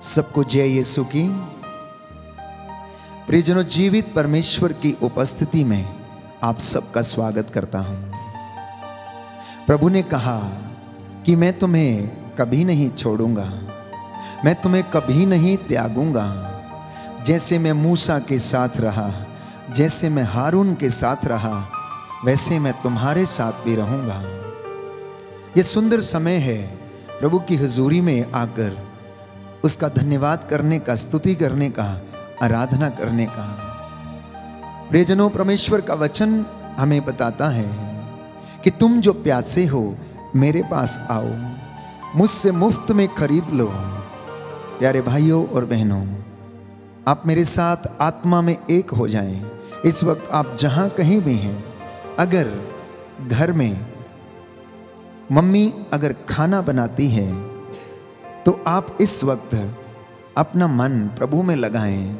सबको जय यीशु की। प्रियजनों, जीवित परमेश्वर की उपस्थिति में आप सबका स्वागत करता हूं। प्रभु ने कहा कि मैं तुम्हें कभी नहीं छोड़ूंगा, मैं तुम्हें कभी नहीं त्यागूंगा। जैसे मैं मूसा के साथ रहा, जैसे मैं हारून के साथ रहा, वैसे मैं तुम्हारे साथ भी रहूंगा। ये सुंदर समय है प्रभु की हुजूरी में आकर उसका धन्यवाद करने का, स्तुति करने का, आराधना करने का। प्रियजनों, परमेश्वर का वचन हमें बताता है कि तुम जो प्यासे हो मेरे पास आओ, मुझसे मुफ्त में खरीद लो। प्यारे भाइयों और बहनों, आप मेरे साथ आत्मा में एक हो जाएं। इस वक्त आप जहां कहीं भी हैं, अगर घर में मम्मी अगर खाना बनाती है तो आप इस वक्त अपना मन प्रभु में लगाएं।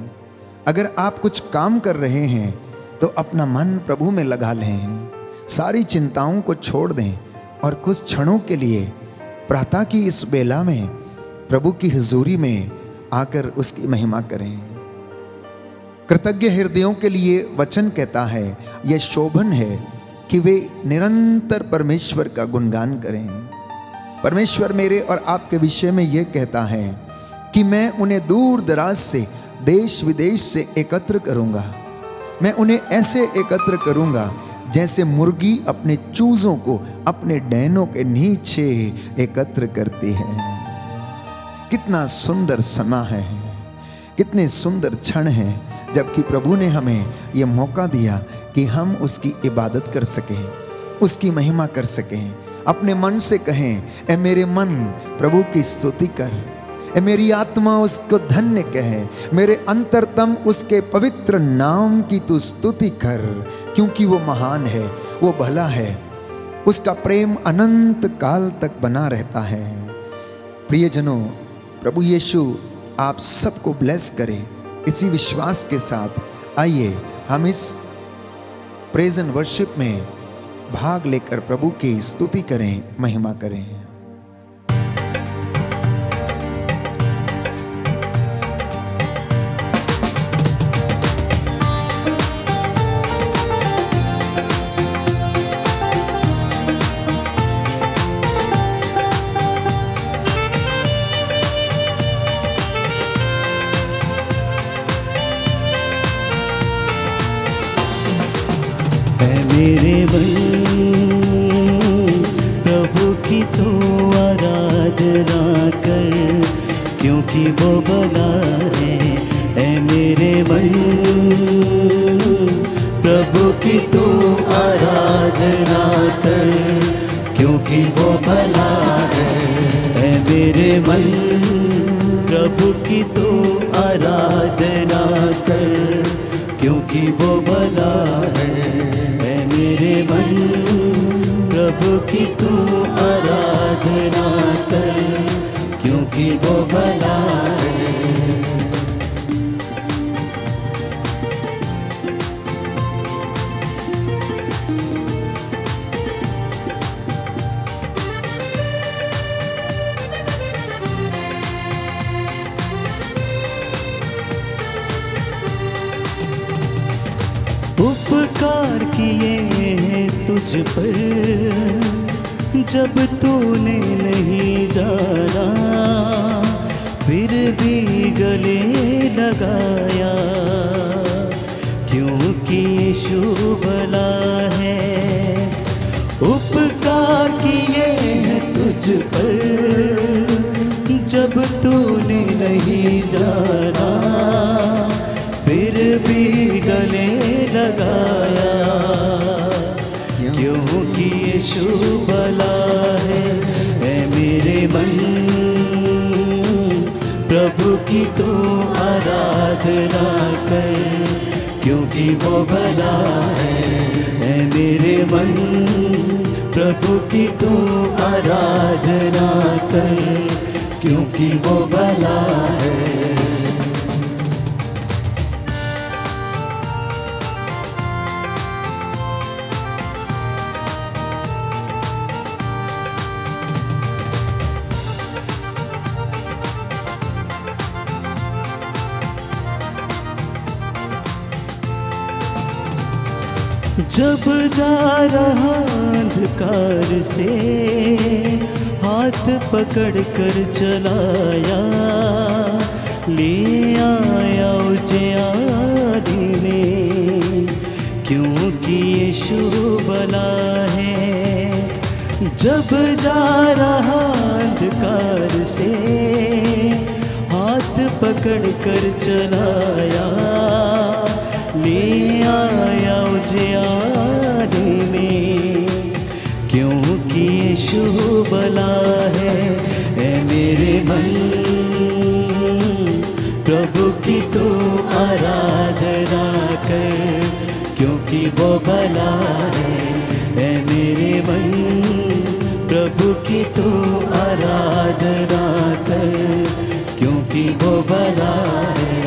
अगर आप कुछ काम कर रहे हैं तो अपना मन प्रभु में लगा लें। सारी चिंताओं को छोड़ दें और कुछ क्षणों के लिए प्रातः की इस बेला में प्रभु की हुजूरी में आकर उसकी महिमा करें। कृतज्ञ हृदयों के लिए वचन कहता है, यह शोभन है कि वे निरंतर परमेश्वर का गुणगान करें। परमेश्वर मेरे और आपके विषय में यह कहता है कि मैं उन्हें दूर दराज से, देश विदेश से एकत्र करूंगा। मैं उन्हें ऐसे एकत्र करूंगा जैसे मुर्गी अपने चूजों को अपने डैनों के नीचे एकत्र करती है। कितना सुंदर समा है, कितने सुंदर क्षण हैं, जबकि प्रभु ने हमें यह मौका दिया कि हम उसकी इबादत कर सकें, उसकी महिमा कर सकें। अपने मन से कहें, ए मेरे मन प्रभु की स्तुति कर, ए मेरी आत्मा उसको धन्य कहे, मेरे अंतरतम उसके पवित्र नाम की तू स्तुति कर, क्योंकि वो महान है, वो भला है, उसका प्रेम अनंत काल तक बना रहता है। प्रियजनों, प्रभु यीशु आप सबको ब्लेस करे। इसी विश्वास के साथ आइए हम इस प्रेज एंड वर्शिप में भाग लेकर प्रभु की स्तुति करें, महिमा करें। मेरे मन प्रभु की तो आराधना कर, क्योंकि वो भला है। ऐ मेरे मन प्रभु की तो आराधना कर, क्योंकि वो भला है। ऐ मेरे मन प्रभु की तो आराधना कर, क्योंकि वो भला है। मेरे मन प्रभु की तू आराधना कर, क्योंकि वो भला है। उपकार किए हैं तुझ पर जब तूने नहीं जाना, फिर भी गले लगाया, क्योंकि यीशु भला है। उपकार किए हैं तुझ पर जब तूने नहीं जाना, फिर भी गले लगाया, क्योंकि यीशु भला है। ऐ मेरे मन प्रभु की तो आराधना कर, क्योंकि वो भला है। ऐ मेरे मन प्रभु की तो आराधना कर, क्योंकि वो भला है। जब जा रहा अंधकार से हाथ पकड़ कर चलाया, ले आया उजियारी में, क्योंकि यीशु भला है। जब जा रहा अंधकार से हाथ पकड़ कर चलाया, ले आया उजियारी में, क्योंकि यीशु भला है। ऐ मेरे मन प्रभु की तू आराधना कर, क्योंकि वो भला है। ऐ मेरे मन प्रभु की तू आराधना कर, क्योंकि वो भला है।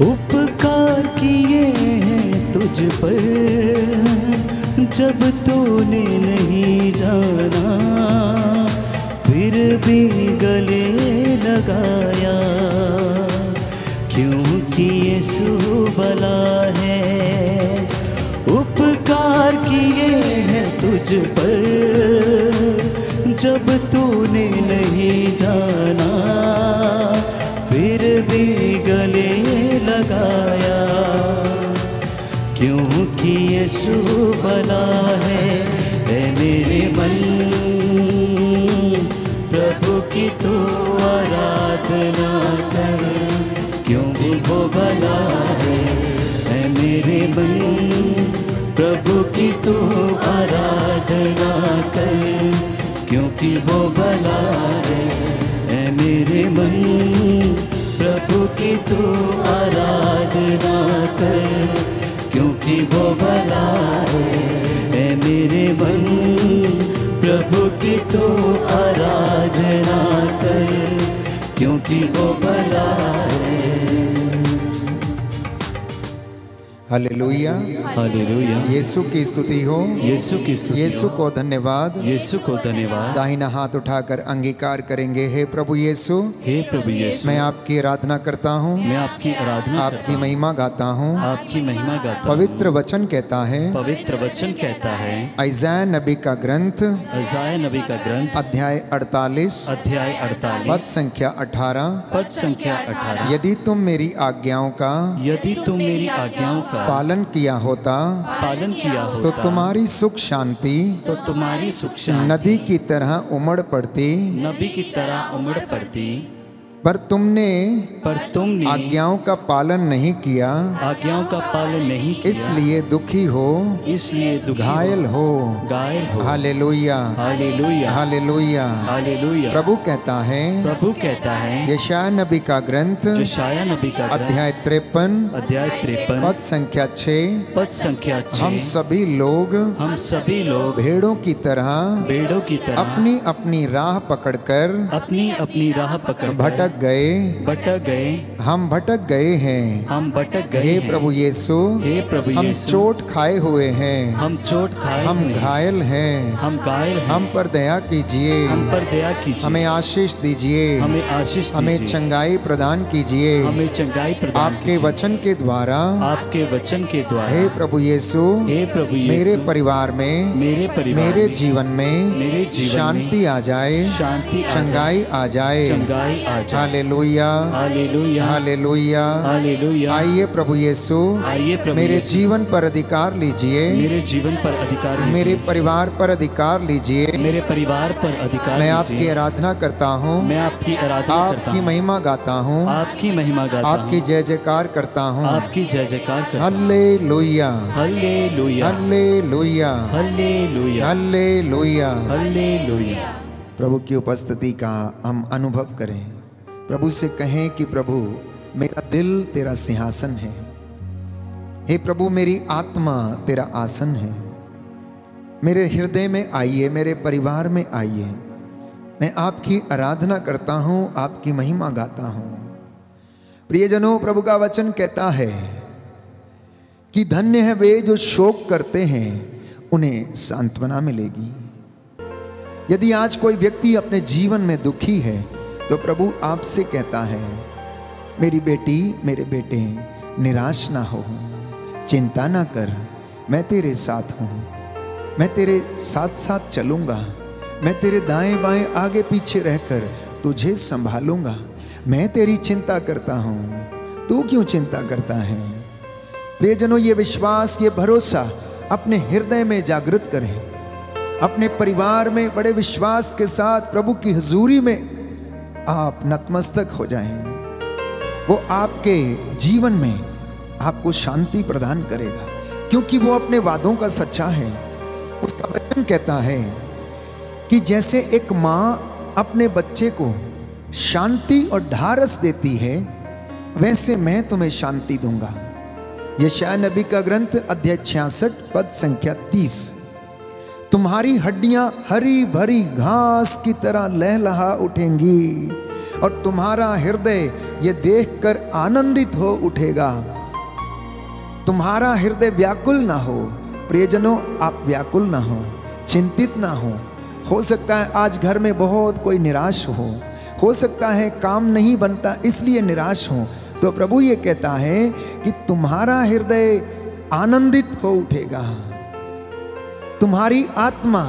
उपकार किए हैं तुझ पर जब तूने नहीं जाना, फिर भी गले लगाया, क्योंकि यीशु भला है। उपकार किए हैं तुझ पर जब तूने नहीं जाना, फिर भी गले लगाया, क्योंकि यीशु भला है। ऐ मेरे मन प्रभु की तू आराधना कर, क्योंकि वो भला है। ऐ मेरे मन प्रभु की तू आराधना कर, क्योंकि वो भला है। ऐ मेरे मन प्रभु की तू आराधना कर, क्योंकि वो भला है। ऐ मेरे मन प्रभु की तू आराधना कर, क्योंकि वो भला है। Hallelujah, hallelujah. यीशु की स्तुति हो, यीशु की स्तुति। यीशु को धन्यवाद, यीशु को धन्यवाद। दाहिना हाथ उठाकर अंगीकार करेंगे। हे प्रभु यीशु, हे प्रभु यीशु, मैं आपकी आराधना करता हूँ, मैं आपकी आराधना आपकी महिमा गाता हूँ, आपकी महिमा गाता हूँ। पवित्र वचन कहता है, पवित्र वचन कहता है, यशायाह नबी का ग्रंथ यशायाह नबी का ग्रंथ अध्याय 48 अध्याय पद 48 संख्या 18, पद संख्या 18। यदि तुम मेरी आज्ञाओं का यदि तुम मेरी आज्ञाओं का पालन किया होता होता तो तुम्हारी सुख शांति तो तुम्हारी सुख शांति नदी की तरह उमड़ पड़ती, नबी की तरह उमड़ पड़ती। पर तुमने आज्ञाओं का पालन नहीं किया, आज्ञाओं का पालन नहीं किया, इसलिए दुखी हो, इसलिए घायल हो। Hallelujah, hallelujah, hallelujah, hallelujah. प्रभु कहता है, प्रभु कहता है, यशायाह नबी का ग्रंथ यशायाह नबी का अध्याय 53 अध्याय 53 पद संख्या 6, पद संख्या 6। हम सभी लोग भेड़ों की तरह अपनी अपनी राह पकड़कर भटक गए, हम भटक गए हैं। हे प्रभु यीशु, हम चोट खाए हुए हैं, हम घायल हैं, हम पर दया कीजिए, हमें आशीष दीजिए, हमें चंगाई प्रदान कीजिए, आपके वचन के द्वारा। हे प्रभु यीशु, मेरे परिवार में, मेरे जीवन में शांति आ जाए, चंगाई आ जाए। Hallelujah, hallelujah, hallelujah, hallelujah. आइए प्रभु यीशु, मेरे जीवन पर अधिकार लीजिए, मेरे परिवार पर अधिकार लीजिए। मैं आपकी आराधना करता हूँ, आपकी महिमा गाता हूँ, आपकी जय जयकार करता हूँ। Hallelujah, hallelujah, hallelujah, hallelujah, hallelujah. Hallelujah. प्रभु की उपस्थिति का हम अनुभव करें। प्रभु से कहें कि प्रभु, मेरा दिल तेरा सिंहासन है। हे प्रभु, मेरी आत्मा तेरा आसन है। मेरे हृदय में आइए, मेरे परिवार में आइए। मैं आपकी आराधना करता हूँ, आपकी महिमा गाता हूँ। प्रियजनों, प्रभु का वचन कहता है कि धन्य है वे जो शोक करते हैं, उन्हें सांत्वना मिलेगी। यदि आज कोई व्यक्ति अपने जीवन में दुखी है तो प्रभु आपसे कहता है, मेरी बेटी, मेरे बेटे, निराश ना हो, चिंता ना कर, मैं तेरे साथ हूँ, मैं तेरे साथ साथ चलूँगा, मैं तेरे दाएं बाएं आगे पीछे रहकर तुझे संभालूंगा। मैं तेरी चिंता करता हूँ, तू क्यों चिंता करता है? प्रियजनों, ये विश्वास, ये भरोसा अपने हृदय में जागृत करें। अपने परिवार में बड़े विश्वास के साथ प्रभु की हुजूरी में आप नतमस्तक हो जाएं। वो आपके जीवन में आपको शांति प्रदान करेगा, क्योंकि वो अपने वादों का सच्चा है। उसका वचन कहता है कि जैसे एक माँ अपने बच्चे को शांति और ढारस देती है, वैसे मैं तुम्हें शांति दूंगा। यशायाह नबी का ग्रंथ अध्याय 66 पद संख्या 30। तुम्हारी हड्डियां हरी भरी घास की तरह लहलहा उठेंगी और तुम्हारा हृदय ये देखकर आनंदित हो उठेगा। तुम्हारा हृदय व्याकुल ना हो। प्रियजनों, आप व्याकुल ना हो, चिंतित ना हो सकता है आज घर में बहुत कोई निराश हो सकता है काम नहीं बनता इसलिए निराश हो। तो प्रभु ये कहता है कि तुम्हारा हृदय आनंदित हो उठेगा, तुम्हारी आत्मा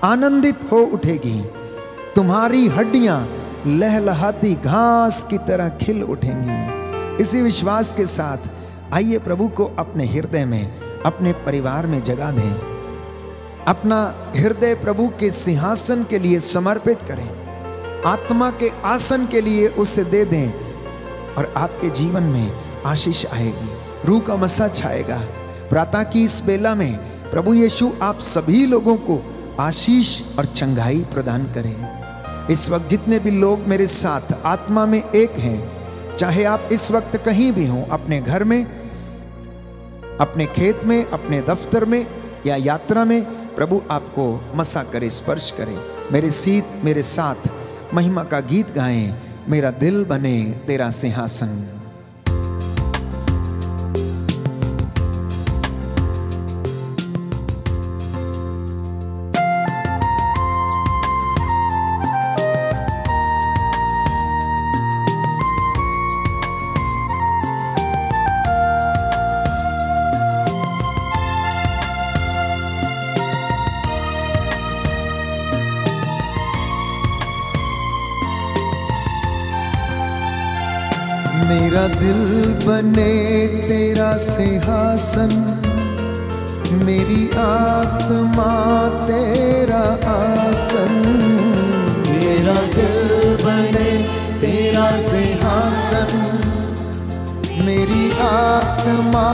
आनंदित हो उठेगी, तुम्हारी हड्डियां लहलहाती घास की तरह खिल उठेंगी। इसी विश्वास के साथ आइए प्रभु को अपने हृदय में, अपने परिवार में जगह दें। अपना हृदय प्रभु के सिंहासन के लिए समर्पित करें, आत्मा के आसन के लिए उसे दे दें और आपके जीवन में आशीष आएगी, रूह का मसा छाएगा। प्रातः की इस बेला में प्रभु यीशु आप सभी लोगों को आशीष और चंगाई प्रदान करें। इस वक्त जितने भी लोग मेरे साथ आत्मा में एक हैं, चाहे आप इस वक्त कहीं भी हों, अपने घर में, अपने खेत में, अपने दफ्तर में या यात्रा में, प्रभु आपको मसा करे, स्पर्श करे। मेरे साथ महिमा का गीत गाएं, मेरा दिल बने तेरा सिंहासन। मेरा दिल बने तेरा सिंहासन, मेरी आत्मा तेरा आसन। मेरा दिल बने तेरा सिंहासन, मेरी आत्मा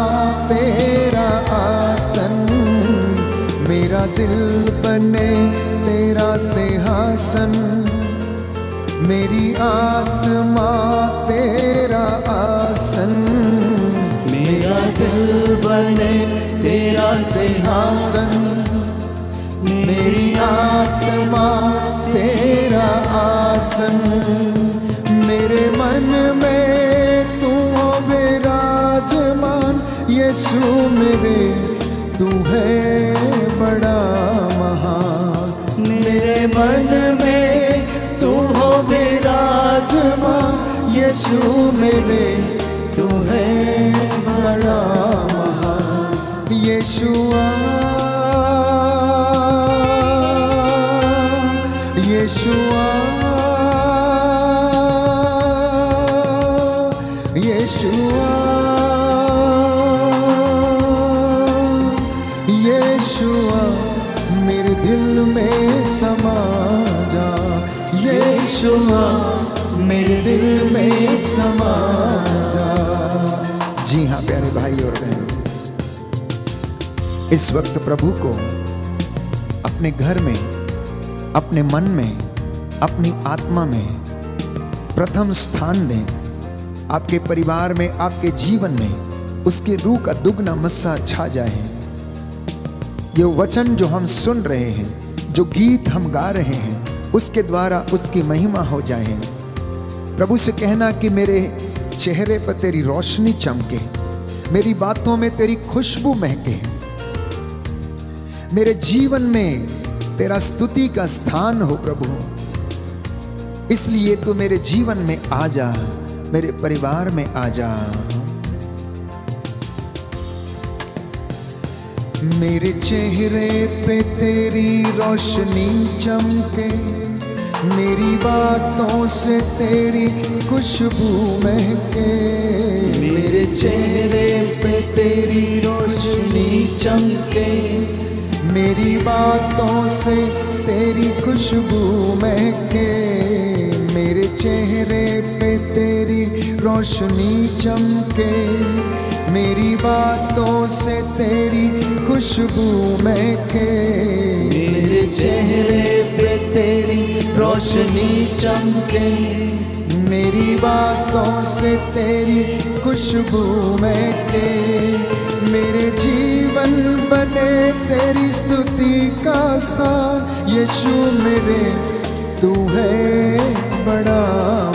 तेरा आसन। मेरा दिल बने तेरा सिंहासन, मेरी आत्मा तेरा आसन। मेरा दिल बने तेरा सिंहासन, मेरी आत्मा तेरा आसन। मेरे मन में तू हो विराजमान, यीशु मेरे तू है बड़ा महान। मेरे मन में तू हो विराजमान, यीशु मेरे तू है बड़ा महान। यीशुआ यीशुआ यीशुआ यीशुआ मेरे दिल में समा जा। यीशुआ मेरे दिल में समा जा। जी हाँ प्यारे भाई और बहन, इस वक्त प्रभु को अपने घर में, अपने मन में, अपनी आत्मा में प्रथम स्थान दें। आपके परिवार में, आपके जीवन में उसके रूह का दुगना मस्सा छा जाए। ये वचन जो हम सुन रहे हैं, जो गीत हम गा रहे हैं, उसके द्वारा उसकी महिमा हो जाए। प्रभु से कहना कि मेरे चेहरे पर तेरी रोशनी चमके, मेरी बातों में तेरी खुशबू महके, मेरे जीवन में तेरा स्तुति का स्थान हो प्रभु। इसलिए तू मेरे जीवन में आ जा, मेरे परिवार में आ जा। मेरे चेहरे पे तेरी रोशनी चमके, मेरी बातों से तेरी खुशबू महके। मेरे चेहरे पे तेरी रोशनी चमके, मेरी बातों से तेरी खुशबू महके। मेरे चेहरे पे तेरी रोशनी चमके, मेरी बातों से तेरी खुशबू महके। मेरे चेहरे पे तेरी रोशनी चमके, मेरी बातों से तेरी खुशबू महके। मेरे जीवन बने तेरी स्तुति का स्थान। यीशु मेरे तू है बड़ा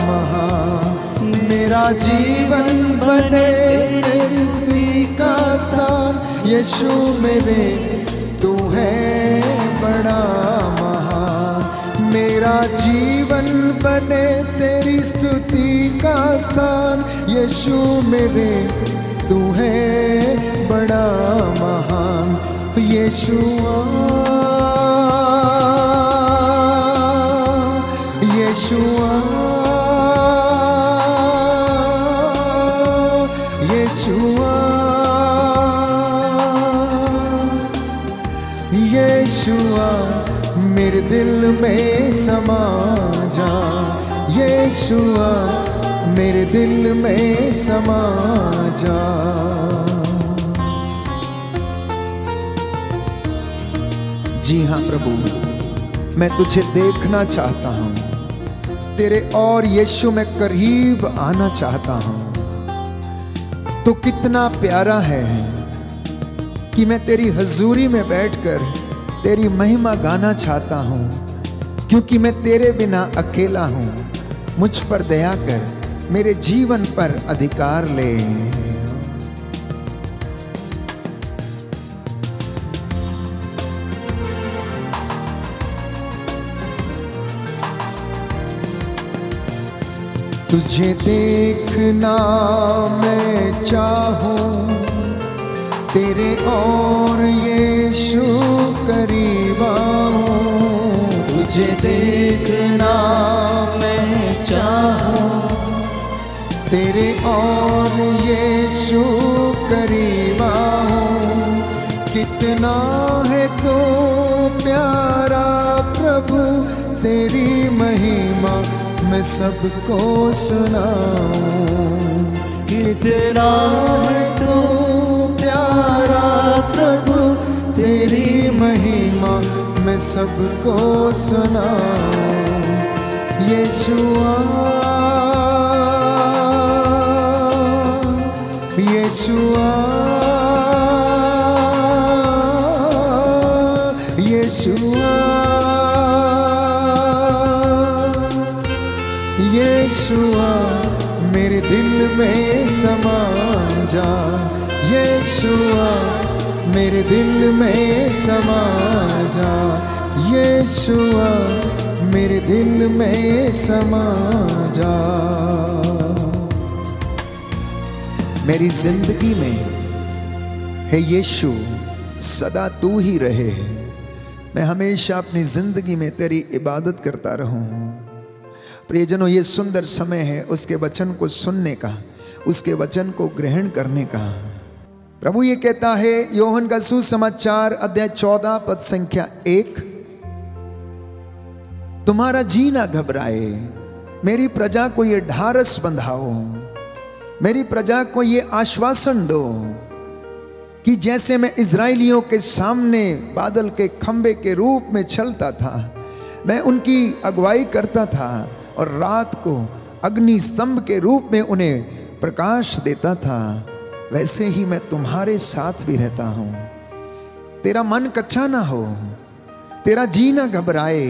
महान। मेरा जीवन बने तेरी स्तुति का स्थान। यीशु मेरे तू है बड़ा महान। मेरा जीवन बने तेरी स्तुति का स्थान। यीशु मेरे तू है बड़ा महान। यीशुआ यीशुआ यीशुआ यीशुआ मेरे दिल में समा जा। यीशुआ मेरे दिल में समा जा। जी हाँ प्रभु, मैं तुझे देखना चाहता हूँ, तेरे और यीशु में करीब आना चाहता हूँ। तो कितना प्यारा है कि मैं तेरी हजूरी में बैठकर तेरी महिमा गाना चाहता हूँ, क्योंकि मैं तेरे बिना अकेला हूँ। मुझ पर दया कर, मेरे जीवन पर अधिकार ले। तुझे देखना मैं चाहूं, तेरे और यीशु करीब आऊं। तुझे देखना मैं चाहूं, तेरे और यीशु करीब आऊं। कितना है तो प्यारा प्रभु, तेरी महिमा मैं सबको सुनाऊं। कितना है तो प्यारा प्रभु, तेरी महिमा मैं सबको सुनाऊं। यीशुआ यीशुआ यीशुआ यीशुआ मेरे दिल में समा जा। यीशुआ मेरे दिल में समा जा। यीशुआ मेरे दिल में समा जा। मेरी जिंदगी में है यीशु, सदा तू ही रहे। मैं हमेशा अपनी जिंदगी में तेरी इबादत करता रहूं। प्रियजनों, ये सुंदर समय है उसके वचन को सुनने का, उसके वचन को ग्रहण करने का। प्रभु ये कहता है, योहन का सुसमाचार अध्याय 14 पद संख्या 1, तुम्हारा जी ना घबराए, मेरी प्रजा को ये ढारस बंधाओ, मेरी प्रजा को ये आश्वासन दो कि जैसे मैं इजराइलियों के सामने बादल के खंबे के रूप में चलता था, मैं उनकी अगुवाई करता था और रात को अग्नि स्तंभ के रूप में उन्हें प्रकाश देता था, वैसे ही मैं तुम्हारे साथ भी रहता हूँ। तेरा मन कच्चा ना हो, तेरा जी ना घबराए,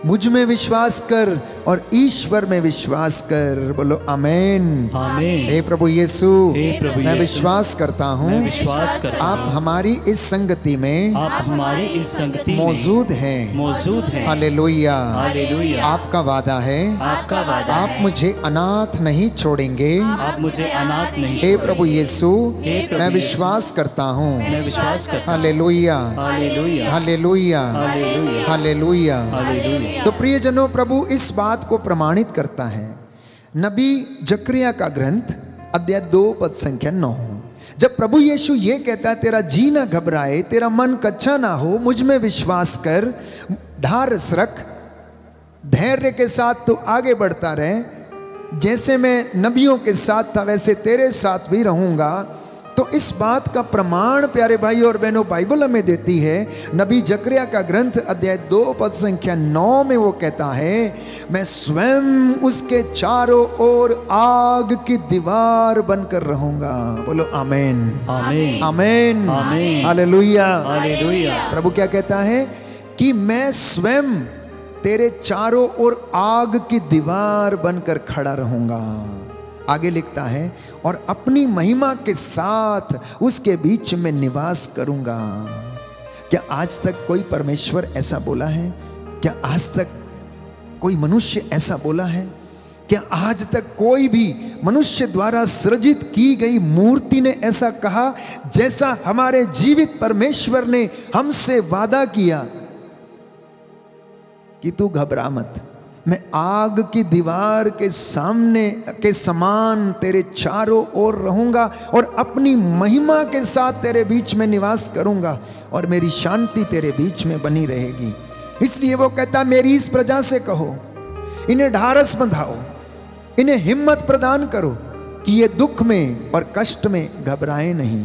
मुझ में विश्वास कर और ईश्वर में विश्वास कर। बोलो आमेन। आमीन। हे प्रभु यीशु, हे प्रभु मैं यीशु, विश्वास करता हूँ मैं विश्वास करता आप हूँ हमारी इस संगति में आप हमारी इस संगति में मौजूद हैं। मौजूद हैं। हालेलुया। हालेलुया। आपका वादा है, आपका वादा आप है, मुझे अनाथ नहीं छोड़ेंगे। आप मुझे अनाथ नहीं हे छोड़ेंगे। प्रभु यीशु, हे प्रभु मैं यीशु, विश्वास करता हूँ। मैं विश्वास करता हूँ। Hallelujah, hallelujah. Hallelujah, hallelujah. Hallelujah. Hallelujah. तो प्रियजनों, प्रभु इस बात को प्रमाणित करता है नबी जकरिया का ग्रंथ अध्याय 2 पद संख्या 9। जब प्रभु यीशु ये कहता है तेरा जी ना घबराए, तेरा मन कच्चा ना हो, मुझ में विश्वास कर, ढारस रख, धैर्य के साथ तू आगे बढ़ता रहे, जैसे मैं नबियों के साथ था वैसे तेरे साथ भी रहूंगा। तो इस बात का प्रमाण प्यारे भाई और बहनों बाइबल हमें देती है। नबी जकरिया का ग्रंथ अध्याय 2 पद संख्या 9 में वो कहता है, मैं स्वयं उसके चारों ओर आग की दीवार बनकर रहूंगा। बोलो आमेन, आमीन। आमेन, आमीन। हालेलुया। हालेलुया। प्रभु क्या कहता है कि मैं स्वयं तेरे चारों ओर आग की दीवार बनकर खड़ा रहूंगा। आगे लिखता है, और अपनी महिमा के साथ उसके बीच में निवास करूंगा। क्या आज तक कोई परमेश्वर ऐसा बोला है? क्या आज तक कोई मनुष्य ऐसा बोला है? क्या आज तक कोई भी मनुष्य द्वारा सृजित की गई मूर्ति ने ऐसा कहा जैसा हमारे जीवित परमेश्वर ने हमसे वादा किया कि तू घबरा मत, मैं आग की दीवार के सामने के समान तेरे चारों ओर रहूंगा और अपनी महिमा के साथ तेरे बीच में निवास करूंगा और मेरी शांति तेरे बीच में बनी रहेगी। इसलिए वो कहता, मेरी इस प्रजा से कहो, इन्हें ढारस बंधाओ, इन्हें हिम्मत प्रदान करो कि ये दुख में और कष्ट में घबराए नहीं।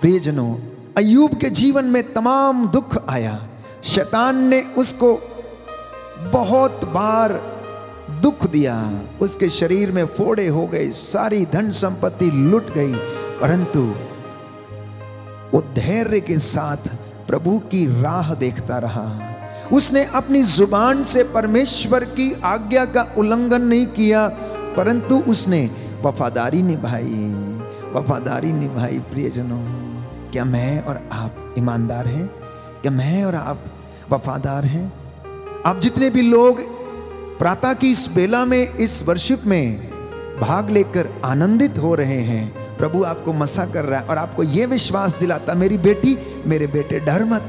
प्रियजनों, अय्यूब के जीवन में तमाम दुख आया, शैतान ने उसको बहुत बार दुख दिया, उसके शरीर में फोड़े हो गए, सारी धन संपत्ति लुट गई, परंतु वो धैर्य के साथ प्रभु की राह देखता रहा। उसने अपनी जुबान से परमेश्वर की आज्ञा का उल्लंघन नहीं किया, परंतु उसने वफादारी निभाई, वफादारी निभाई। प्रियजनों, क्या मैं और आप ईमानदार हैं? क्या मैं और आप वफादार हैं? आप जितने भी लोग प्रातः की इस बेला में, इस वर्शिप में भाग लेकर आनंदित हो रहे हैं, प्रभु आपको मसा कर रहा है और आपको यह विश्वास दिलाता, मेरी बेटी, मेरे बेटे, डर मत,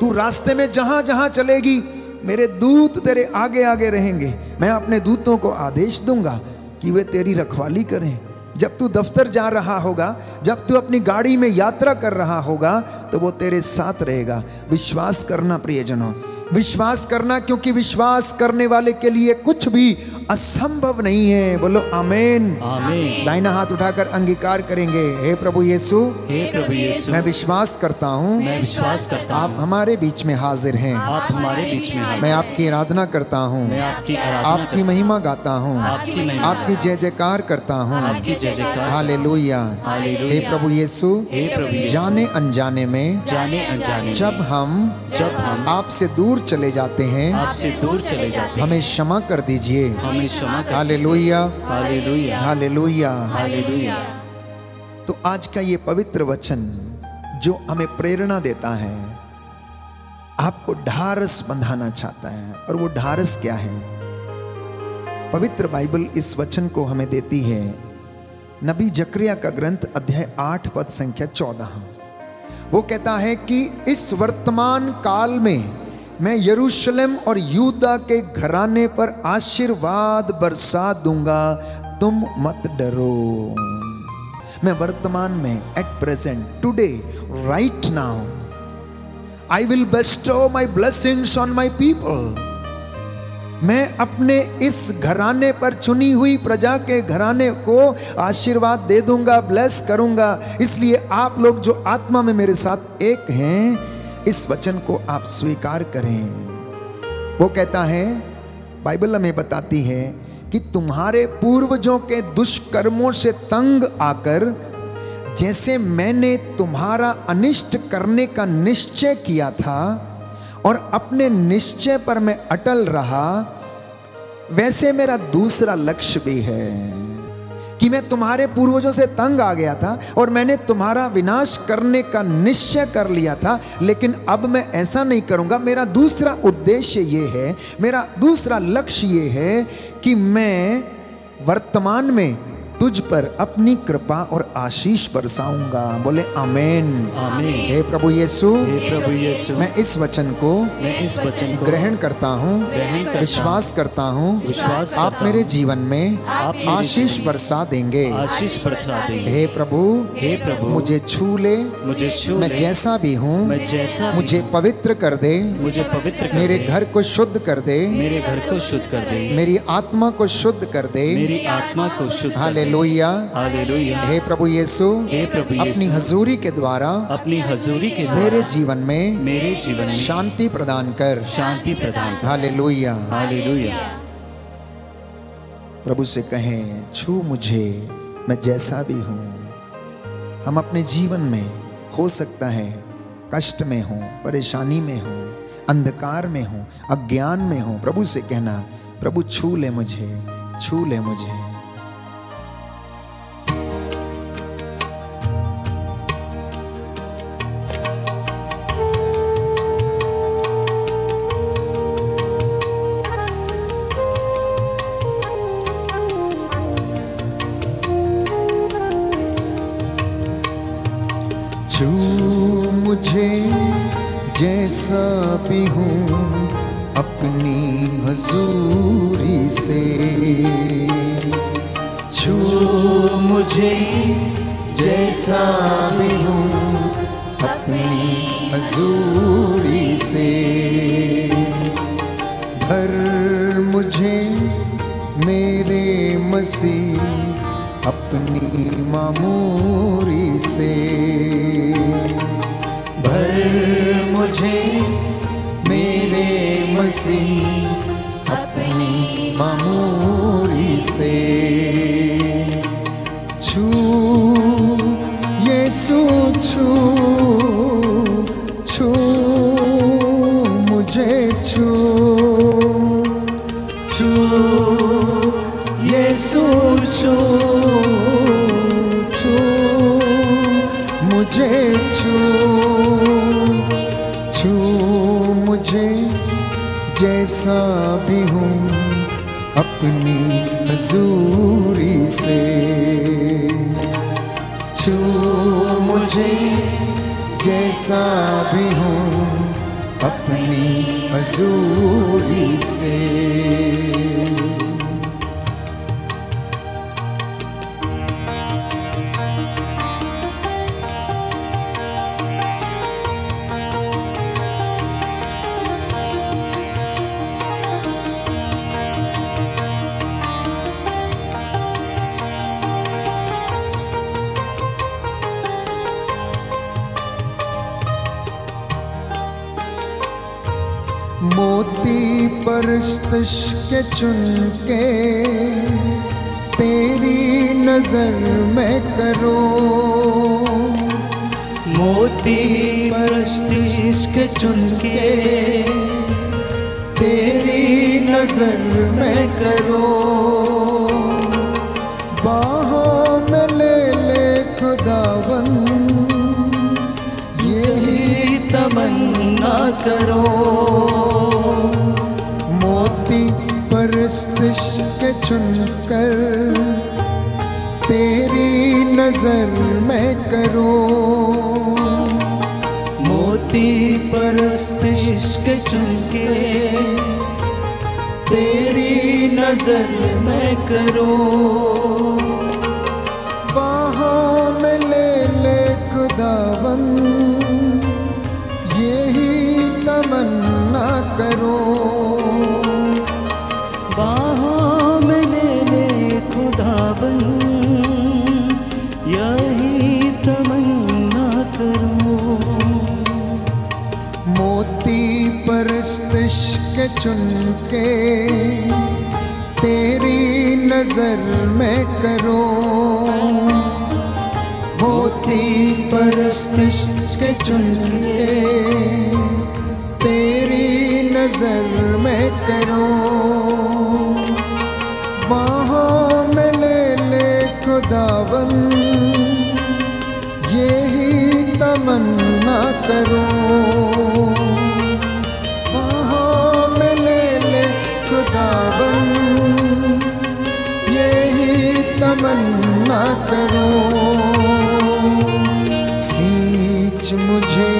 तू रास्ते में जहां जहां चलेगी मेरे दूत तेरे आगे आगे रहेंगे। मैं अपने दूतों को आदेश दूंगा कि वे तेरी रखवाली करें। जब तू दफ्तर जा रहा होगा, जब तू अपनी गाड़ी में यात्रा कर रहा होगा, तो वो तेरे साथ रहेगा। विश्वास करना प्रियजनों, विश्वास करना, क्योंकि विश्वास करने वाले के लिए कुछ भी असंभव नहीं है। बोलो आमेन, आमीन। दाहिना हाथ उठाकर अंगीकार करेंगे, हे प्रभु यीशु, हे प्रभु यीशु, मैं विश्वास करता हूँ मैं विश्वास करता आप हूँ हमारे बीच में हाजिर हैं। आप हमारे बीच में हाजिर मैं हैं। आपकी आराधना करता हूँ, मैं आपकी आराधना आपकी करता हूँ, महिमा गाता हूँ, आपकी महिमा, आपकी जय जयकार करता हूँ। आपकी जय जयकार। हालेलुया। हालेलुया। हे प्रभु यीशु, हे प्रभु यीशु, जाने अनजाने में जाने अनजाने जब हम आपसे दूर चले जाते हैं, आपसे दूर चले जाते हैं, हमें क्षमा कर दीजिए। हमें क्षमा कर। Hallelujah, hallelujah. हालेलुया। हालेलुया। तो आज का ये पवित्र वचन जो हमें प्रेरणा देता है, आपको ढारस बंधाना चाहता है। और वो ढारस क्या है? पवित्र बाइबल इस वचन को हमें देती है नबी जकरिया का ग्रंथ अध्याय 8 पद संख्या 14। वो कहता है कि इस वर्तमान काल में मैं यरूशलेम और यूदा के घराने पर आशीर्वाद बरसा दूंगा, तुम मत डरो। मैं वर्तमान में, at present, today, right now, I will Bairstow my blessings on my people. मैं अपने इस घराने पर, चुनी हुई प्रजा के घराने को आशीर्वाद दे दूंगा, ब्लेस करूंगा। इसलिए आप लोग जो आत्मा में मेरे साथ एक हैं, इस वचन को आप स्वीकार करें। वो कहता है, बाइबल हमें बताती है कि तुम्हारे पूर्वजों के दुष्कर्मों से तंग आकर जैसे मैंने तुम्हारा अनिष्ट करने का निश्चय किया था और अपने निश्चय पर मैं अटल रहा, वैसे मेरा दूसरा लक्ष्य भी है कि मैं तुम्हारे पूर्वजों से तंग आ गया था और मैंने तुम्हारा विनाश करने का निश्चय कर लिया था, लेकिन अब मैं ऐसा नहीं करूंगा। मेरा दूसरा उद्देश्य ये है, मेरा दूसरा लक्ष्य ये है कि मैं वर्तमान में तुझ पर अपनी कृपा और आशीष बरसाऊंगा। बोले आमेन। आमीन। हे प्रभु यीशु, हे प्रभु यीशु, मैं इस वचन को ग्रहण करता हूँ, विश्वास करता हूँ, आप मेरे जीवन में आशीष बरसा देंगे। आशीष बरसा देंगे। हे प्रभु, मुझे छू ले, मैं जैसा भी हूँ, मुझे पवित्र कर दे, मेरे घर को शुद्ध कर दे, मेरी आत्मा को शुद्ध कर दे। हालेलुया। हे प्रभु यीशु, अपनी हजूरी के द्वारा मेरे जीवन में शांति प्रदान कर। हालेलुया। प्रभु से कहें, छू मुझे, मैं जैसा भी हूँ। हम अपने जीवन में हो सकता है कष्ट में हो, परेशानी में हो, अंधकार में हो, अज्ञान में हो। प्रभु से कहना, प्रभु छू ले मुझे, छू ले मुझे। छू मुझे जैसा भी हूँ अपनी हजूरी से, छू मुझे जैसा भी हूँ अपनी हजूरी से, भर मुझे मेरे मसीह अपनी मामूरी से, भर मुझे मेरे मसीह अपनी मामूरी से। छू यीशु, छू छू मुझे, छू छू यीशु, छू छू मुझे, छू छू मुझे जैसा भी हूँ अपनी हजूरी से, छू मुझे जैसा भी हूँ अपनी हजूरी से। मोती परस्तिश के चुन के तेरी नजर में करो, मोती परस्तिश के चुन के तेरी नजर में करो, बाहों में ले ले खुदावंद यही तमन्ना करो, मोती परस्तिश के चुनकर तेरी नजर में करो, मोती परस्तिश के चुनके तेरी नजर में करो, बाहों में ले ले खुदावंद यही तमन्ना करो, बाहों में ले ले खुदाबंद यही तमन्ना करो, मोती परस्तिश के चुनके तेरी नजर में करो, होती परस्तिश के चुन के तेरी नजर में करूं, बाहों में ले खुदावन यही तमन्ना करूं, बाहों में ले खुदावन यही तमन्ना करूं। सींच मुझे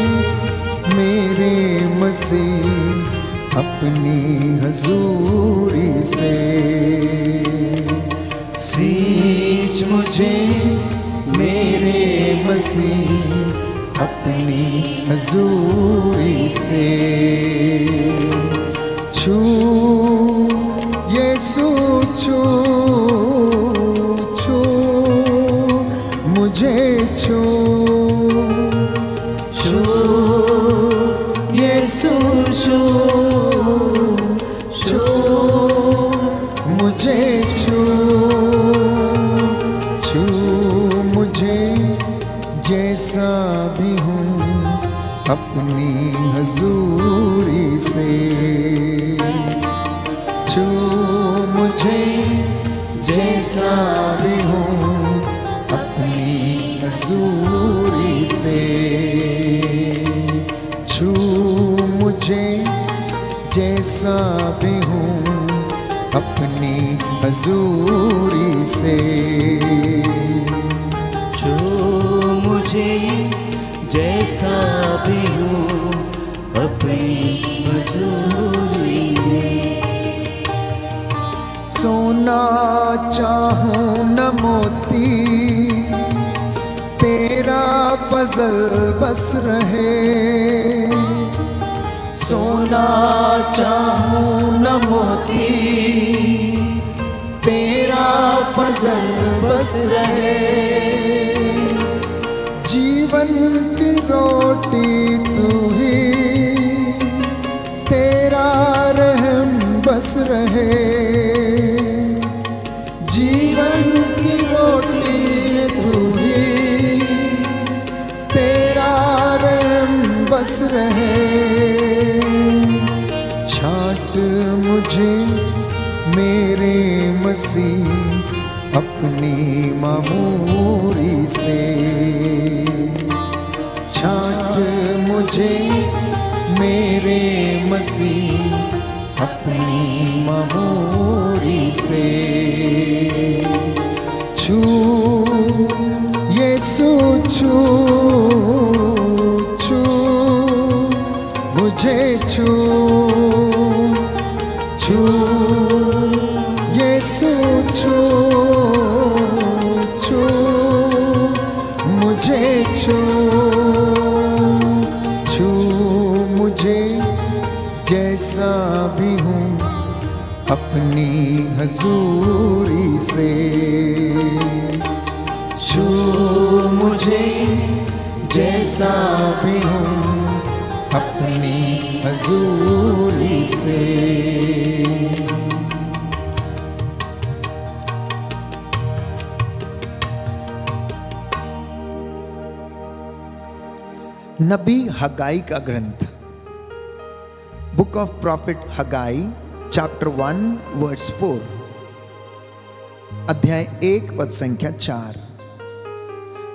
मेरे मसीह अपनी हजूरी से, सींच मुझे मेरे मसीह अपनी हजूरी से। छू यीशु छू छू मुझे छू, छू यीशु छू छू मुझे छू, छू मुझे जैसा भी हूँ अपनी हजूरी से, छू मुझे जैसा भी हूँ अपनी हजूरी से, छू मुझे जैसा भी हूँ अपनी हजूरी से, छू मुझे जैसा भी हूँ अपनी हजूरी से। सोना चाहूं न मोती तेरा फजल बस रहे, सोना चाहूं न मोती तेरा फजल बस रहे, जीवन की रोटी तू ही तेरा रहम बस रहे, जीवन की रोटी तू ही तेरा रहम बस रहे। छांट मुझे मेरे मसीह अपनी मामूरी से, छांट मुझे मेरे मसीह अपनी मामूरी से, छू यीशु छू छू मुझे छू, छू यीशु छू छू मुझे छू, छू मुझे जैसा भी हूँ अपनी हजूरी से, छू मुझे जैसा भी हूँ अपनी हजूरी से। नबी हगाई का ग्रंथ, book of prophet Haggai, chapter 1 verse 4, अध्याय 1 पद संख्या 4।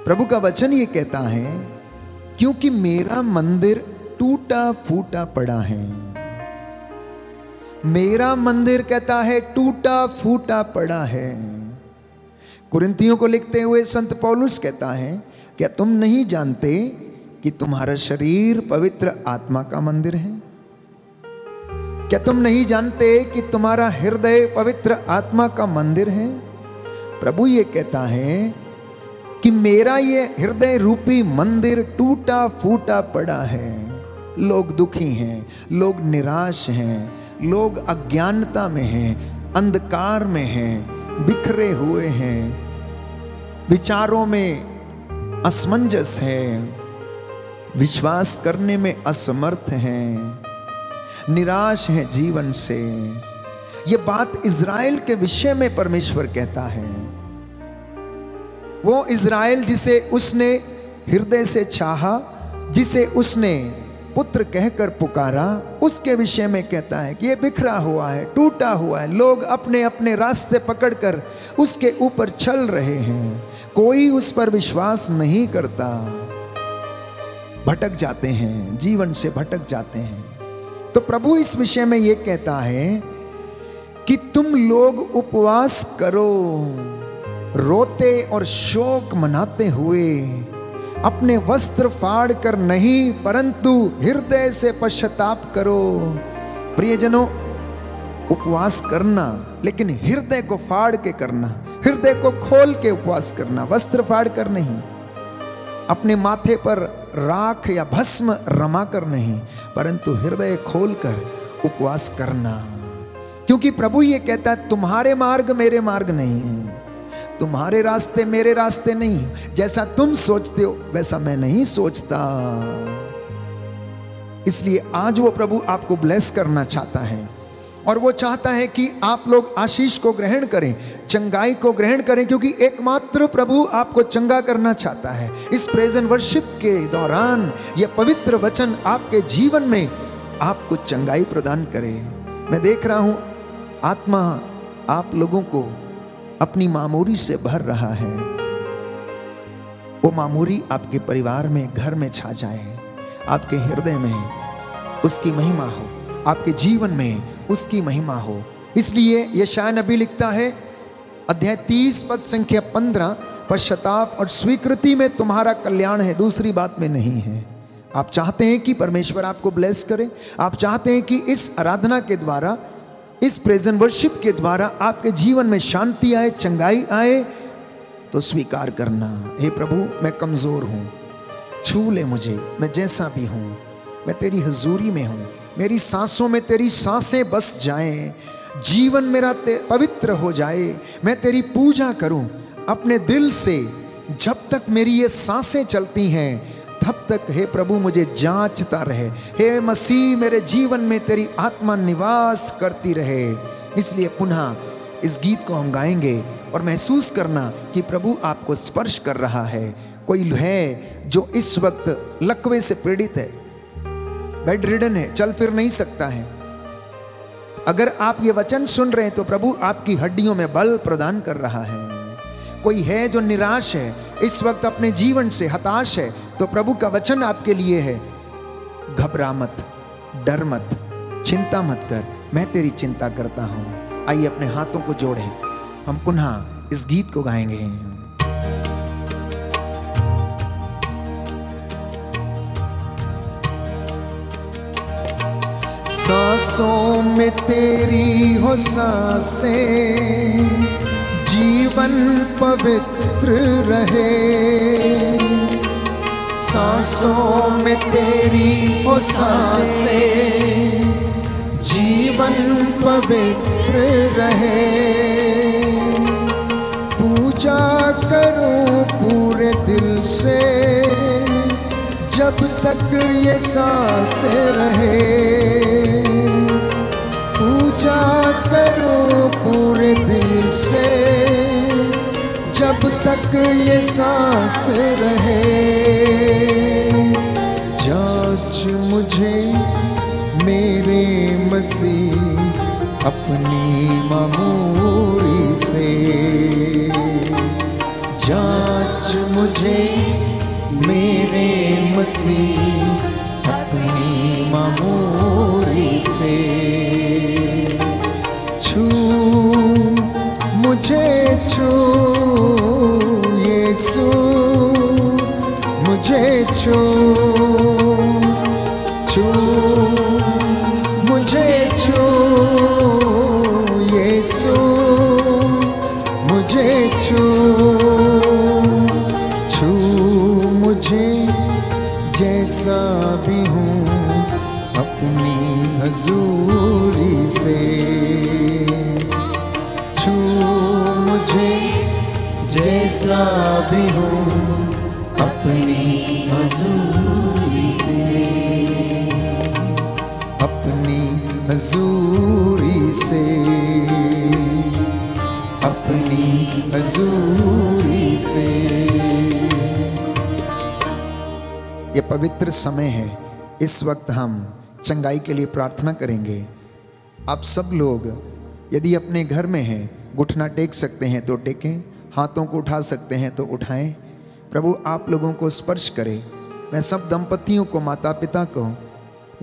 प्रभु का वचन ये कहता है, क्योंकि मेरा मंदिर टूटा फूटा पड़ा है। मेरा मंदिर कहता है टूटा फूटा पड़ा है। कुरिन्थियों को लिखते हुए संत पौलुस कहता है, क्या तुम नहीं जानते कि तुम्हारा शरीर पवित्र आत्मा का मंदिर है? क्या तुम नहीं जानते कि तुम्हारा हृदय पवित्र आत्मा का मंदिर है? प्रभु ये कहता है कि मेरा ये हृदय रूपी मंदिर टूटा फूटा पड़ा है। लोग दुखी हैं, लोग निराश हैं, लोग अज्ञानता में हैं, अंधकार में हैं, बिखरे हुए हैं, विचारों में असमंजस है, विश्वास करने में असमर्थ हैं, निराश हैं जीवन से। ये बात इज़राइल के विषय में परमेश्वर कहता है। वो इज़राइल जिसे उसने हृदय से चाहा, जिसे उसने पुत्र कहकर पुकारा, उसके विषय में कहता है कि ये बिखरा हुआ है, टूटा हुआ है, लोग अपने अपने रास्ते पकड़कर उसके ऊपर चल रहे हैं, कोई उस पर विश्वास नहीं करता, भटक जाते हैं, जीवन से भटक जाते हैं। तो प्रभु इस विषय में ये कहता है कि तुम लोग उपवास करो, रोते और शोक मनाते हुए, अपने वस्त्र फाड़ कर नहीं परंतु हृदय से पश्चाताप करो। प्रियजनों, उपवास करना, लेकिन हृदय को फाड़ के करना, हृदय को खोल के उपवास करना, वस्त्र फाड़ कर नहीं, अपने माथे पर राख या भस्म रमा कर नहीं, परंतु हृदय खोल कर उपवास करना। क्योंकि प्रभु ये कहता है तुम्हारे मार्ग मेरे मार्ग नहीं है, तुम्हारे रास्ते मेरे रास्ते नहीं, जैसा तुम सोचते हो वैसा मैं नहीं सोचता। इसलिए आज वो प्रभु आपको ब्लेस करना चाहता है और वो चाहता है कि आप लोग आशीष को ग्रहण करें, चंगाई को ग्रहण करें, क्योंकि एकमात्र प्रभु आपको चंगा करना चाहता है। इस प्रेज एंड वर्शिप के दौरान यह पवित्र वचन आपके जीवन में आपको चंगाई प्रदान करे। मैं देख रहा हूं आत्मा आप लोगों को अपनी मामूरी से भर रहा है। वो मामूरी आपके परिवार में, घर में छा जाए, आपके हृदय में उसकी महिमा हो, आपके जीवन में उसकी महिमा हो। इसलिए यशायाह नबी लिखता है अध्याय 30 पद संख्या 15, पश्चाताप और स्वीकृति में तुम्हारा कल्याण है, दूसरी बात में नहीं है। आप चाहते हैं कि परमेश्वर आपको ब्लेस करे, आप चाहते हैं कि इस आराधना के द्वारा, इस प्रेज एंड वर्शिप के द्वारा आपके जीवन में शांति आए, चंगाई आए, तो स्वीकार करना, हे प्रभु मैं कमजोर हूं, छू ले मुझे, मैं जैसा भी हूं, मैं तेरी हजूरी में हूं, मेरी सांसों में तेरी सांसें बस जाएं, जीवन मेरा पवित्र हो जाए, मैं तेरी पूजा करूं अपने दिल से। जब तक मेरी ये सांसें चलती हैं तब तक हे प्रभु मुझे जांचता रहे, हे मसीह मेरे जीवन में तेरी आत्मा निवास करती रहे। इसलिए पुनः इस गीत को हम गाएंगे और महसूस करना कि प्रभु आपको स्पर्श कर रहा है। कोई है जो इस वक्त लकवे से पीड़ित है, बेड रिडन है, चल फिर नहीं सकता है, अगर आप ये वचन सुन रहे हैं तो प्रभु आपकी हड्डियों में बल प्रदान कर रहा है। कोई है जो निराश है, इस वक्त अपने जीवन से हताश है, तो प्रभु का वचन आपके लिए है, घबरा मत, डर मत, चिंता मत कर, मैं तेरी चिंता करता हूं। आइए अपने हाथों को जोड़ें, हम पुनः इस गीत को गाएंगे। सांसों में तेरी हो सांसें, जीवन पवित्र रहे, सांसों में तेरी हो सांसें, जीवन पवित्र रहे, पूजा करूं पूरे दिल से, जब तक ये सांसें रहे, पूजा करूं पूरे दिल से, जब तक ये सांस रहे, जांच मुझे मेरे मसीह अपनी मामूरी से, जांच मुझे मेरे मसीह अपनी मामूरी से, छू मुझे छू यीशु, मुझे छू, छू मुझे छू यीशु, मुझे छू, छू मुझे जैसा भी हूँ अपनी हजूरी से, छू मुझे जैसा भी हूँ अपनी हजूरी से, अपनी हजूरी से, अपनी हजूरी से। ये पवित्र समय है, इस वक्त हम चंगाई के लिए प्रार्थना करेंगे। आप सब लोग यदि अपने घर में हैं, घुटना टेक सकते हैं तो टेकें, हाथों को उठा सकते हैं तो उठाएं। प्रभु आप लोगों को स्पर्श करे। मैं सब दंपतियों को, माता पिता को,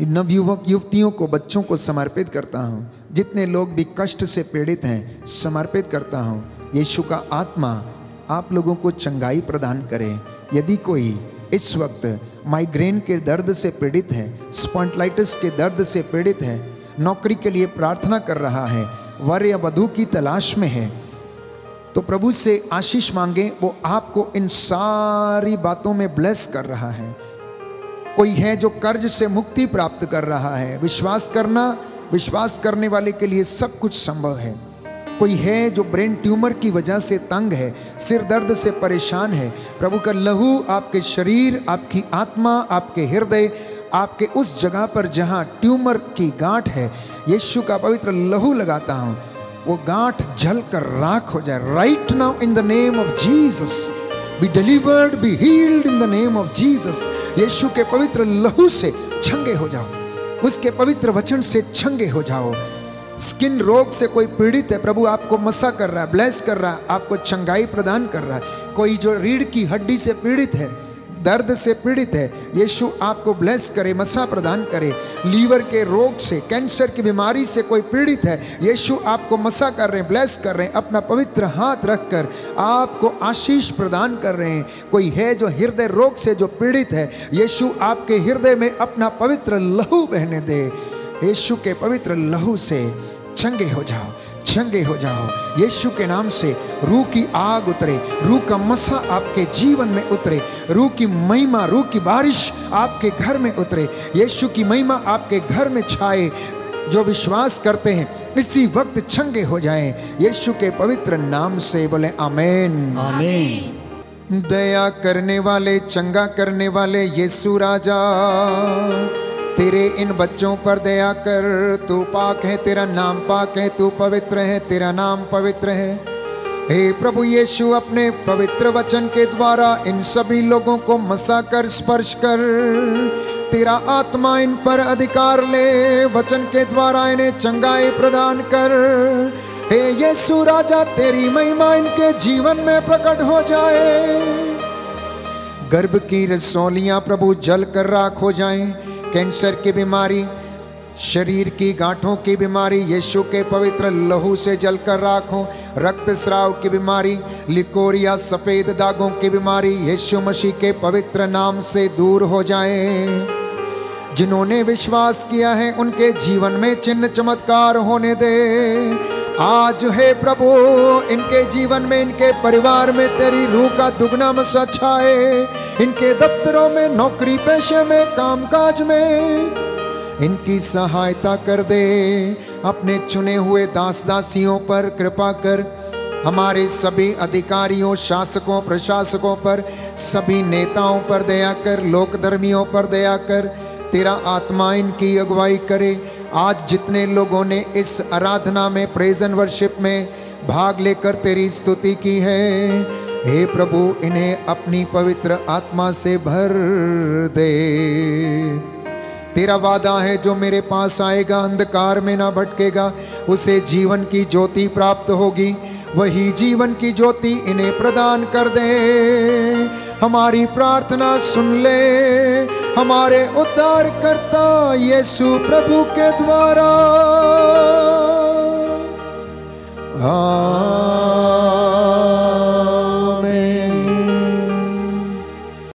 नवयुवक युवतियों को, बच्चों को समर्पित करता हूँ। जितने लोग भी कष्ट से पीड़ित हैं समर्पित करता हूँ। यीशु का आत्मा आप लोगों को चंगाई प्रदान करे। यदि कोई इस वक्त माइग्रेन के दर्द से पीड़ित है, स्पॉन्डिलाइटिस के दर्द से पीड़ित है, नौकरी के लिए प्रार्थना कर रहा है, वर या वधू की तलाश में है, तो प्रभु से आशीष मांगे। वो आपको इन सारी बातों में ब्लेस कर रहा है। कोई है जो कर्ज से मुक्ति प्राप्त कर रहा है, विश्वास करना, विश्वास करने वाले के लिए सब कुछ संभव है। कोई है जो ब्रेन ट्यूमर की वजह से तंग है, सिर दर्द से परेशान है, प्रभु का लहू आपके शरीर, आपकी आत्मा, आपके हृदय, आपके उस जगह पर जहां ट्यूमर की गांठ है, यीशु का पवित्र लहू लगाता हूं, वो गांठ जल कर राख हो जाए। Right now in the name of Jesus be delivered, be healed in the name of Jesus. Yeshu के पवित्र लहू से छंगे हो जाओ, उसके पवित्र वचन से छंगे हो जाओ। स्किन रोग से कोई पीड़ित है, प्रभु आपको मसा कर रहा है, ब्लेस कर रहा है, आपको चंगाई प्रदान कर रहा है। कोई जो रीढ़ की हड्डी से पीड़ित है, दर्द से पीड़ित है, यीशु आपको ब्लेस करे, मसा प्रदान करे। लीवर के रोग से, कैंसर की बीमारी से कोई पीड़ित है, यीशु आपको मसा कर रहे हैं, ब्लेस कर रहे हैं। अपना पवित्र हाथ रखकर आपको आशीष प्रदान कर रहे हैं। कोई है जो हृदय रोग से जो पीड़ित है, यीशु आपके हृदय में अपना पवित्र लहू बहने दे। यीशु के पवित्र लहू से चंगे हो जाओ, चंगे हो जाओ। यीशु के नाम से रूह की आग उतरे, रूह का मसा आपके जीवन में उतरे, रूह की महिमा, रूह की बारिश आपके घर में उतरे, यीशु की महिमा आपके घर में छाए। जो विश्वास करते हैं इसी वक्त चंगे हो जाएं, यीशु के पवित्र नाम से बोले आमीन, आमीन। दया करने वाले, चंगा करने वाले यीशु राजा, तेरे इन बच्चों पर दया कर। तू पाक है, तेरा नाम पाक है, तू पवित्र है, तेरा नाम पवित्र है। हे प्रभु यीशु, अपने पवित्र वचन के द्वारा इन सभी लोगों को मसा कर, स्पर्श कर। तेरा आत्मा इन पर अधिकार ले, वचन के द्वारा इन्हें चंगाई प्रदान कर। हे यीशु राजा, तेरी महिमा इनके जीवन में प्रकट हो जाए। गर्भ की रसौलियां प्रभु जल कर राख हो जाएं। कैंसर की बीमारी, शरीर की गांठों की बीमारी, यीशु के पवित्र लहू से जलकर राखो। रक्तस्राव की बीमारी, लिकोरिया, सफेद दागों की बीमारी, यीशु मसीह के पवित्र नाम से दूर हो जाए। जिन्होंने विश्वास किया है उनके जीवन में चिन्ह चमत्कार होने दे। आज है प्रभु, इनके जीवन में, इनके परिवार में तेरी रूह का दुगना मसा छाए। इनके दफ्तरों में, नौकरी पेशे में, कामकाज में इनकी सहायता कर दे। अपने चुने हुए दास दासियों पर कृपा कर। हमारे सभी अधिकारियों, शासकों, प्रशासकों पर, सभी नेताओं पर दया कर, लोकधर्मियों पर दया कर। तेरा आत्मा इनकी अगुवाई करे। आज जितने लोगों ने इस आराधना में, प्रेज एंड वर्शिप में भाग लेकर तेरी स्तुति की है, हे प्रभु इन्हें अपनी पवित्र आत्मा से भर दे। तेरा वादा है जो मेरे पास आएगा अंधकार में ना भटकेगा, उसे जीवन की ज्योति प्राप्त होगी। वही जीवन की ज्योति इन्हें प्रदान कर दे। हमारी प्रार्थना सुन ले, हमारे उद्धारकर्ता यीशु प्रभु के द्वारा।